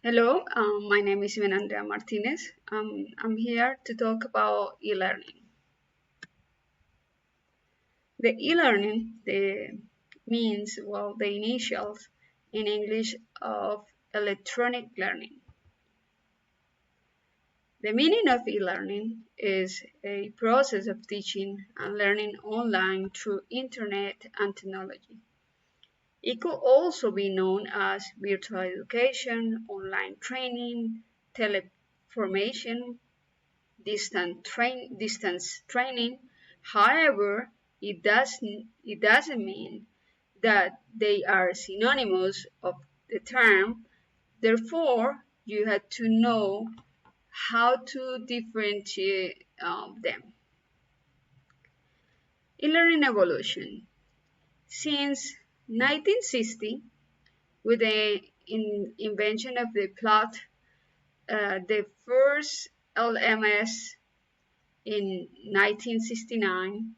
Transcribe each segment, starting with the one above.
Hello, my name is Ivan Andrea Martinez. I'm here to talk about e-learning. The e-learning means, the initials in English of electronic learning. The meaning of e-learning is a process of teaching and learning online through internet and technology. It could also be known as virtual education, online training, teleformation, distance training. However, it doesn't mean that they are synonymous of the term. Therefore, you have to know how to differentiate them. E-learning evolution. Since 1960, with the invention of the plot, the first LMS in 1969,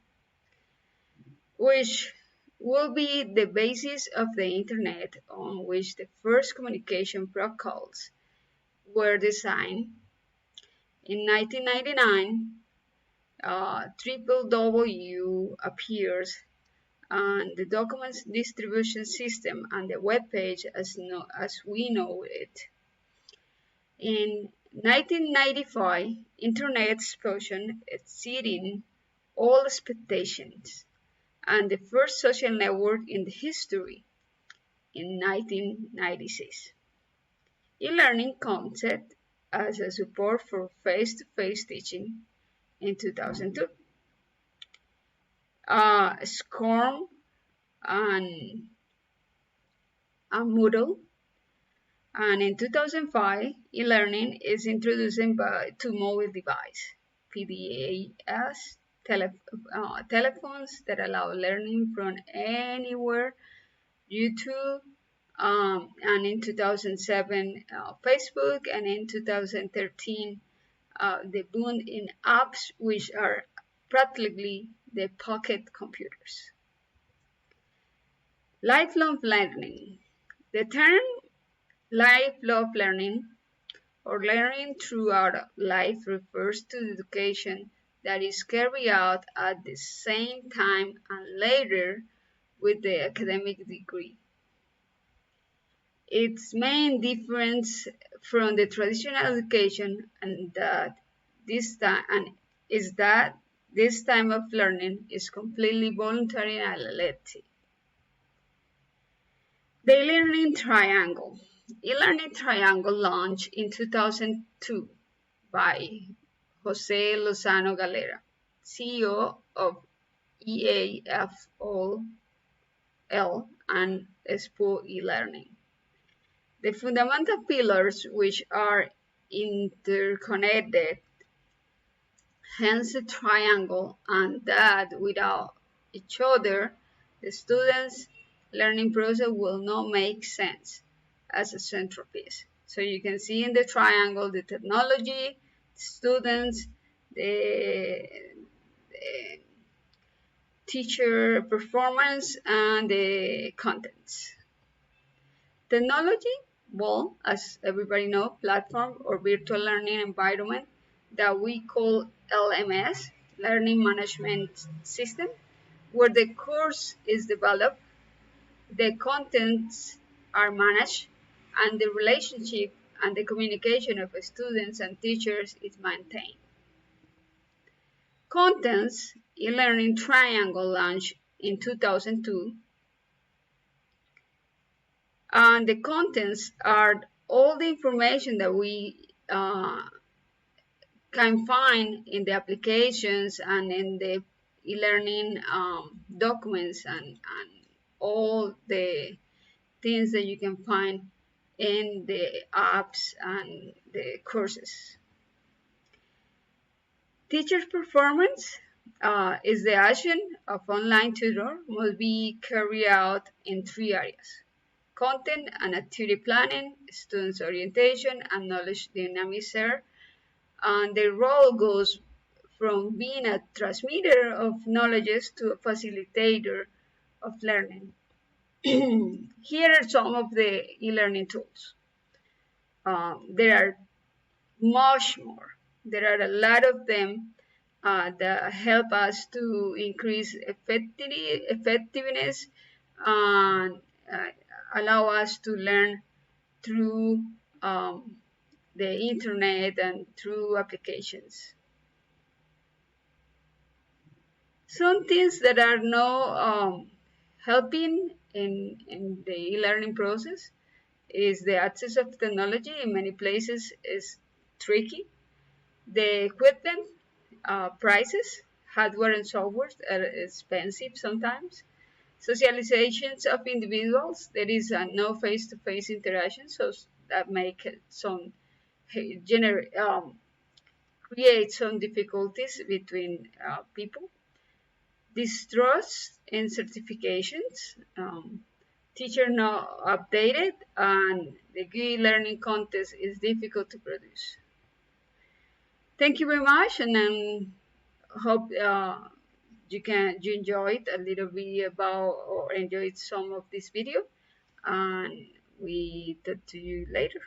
which will be the basis of the Internet on which the first communication protocols were designed. In 1999, WWW appears and the documents distribution system and the web page as we know it. In 1995, Internet explosion exceeding all expectations and the first social network in the history in 1996. E-learning concept as a support for face-to-face teaching in 2002. SCORM and, Moodle. And in 2005, e-learning is introduced to mobile device, PDAs, telephones that allow learning from anywhere, YouTube, and in 2007, Facebook, and in 2013, the boom in apps, which are practically the pocket computers. Lifelong learning. The term lifelong learning or learning throughout life refers to education that is carried out at the same time and later with the academic degree. Its main difference from the traditional education is that this time of learning is completely voluntary and elective. The e-learning triangle. E-learning triangle launched in 2002 by Jose Lozano Galera, CEO of EAFOL and Expo e-learning. The fundamental pillars, which are interconnected, hence a triangle, and that without each other, the students' learning process will not make sense as a centerpiece. So you can see in the triangle the technology, the students, the teacher performance, and the contents. Technology, well, as everybody knows, platform or virtual learning environment that we call LMS, Learning Management System, where the course is developed, the contents are managed, and the relationship and the communication of students and teachers is maintained. Contents e-learning triangle launched in 2002, and the contents are all the information that we can find in the applications and in the e-learning documents and all the things that you can find in the apps and the courses. Teacher performance is the action of online tutor must be carried out in three areas: content and activity planning, students orientation, and knowledge dynamizer. And the role goes from being a transmitter of knowledge to a facilitator of learning. Here are some of the e-learning tools. There are much more. There are a lot of them that help us to increase effectiveness and allow us to learn through um, the internet and through applications. Some things that are now helping in the e-learning process is the access of technology in many places is tricky. The equipment prices, hardware and software are expensive sometimes. Socializations of individuals, there is no face-to-face interaction, so that make some create some difficulties between people. Distrust in certifications, teacher not updated, and the GUI learning contest is difficult to produce. Thank you very much, and then hope you enjoyed a little bit about or enjoyed some of this video, and we talk to you later.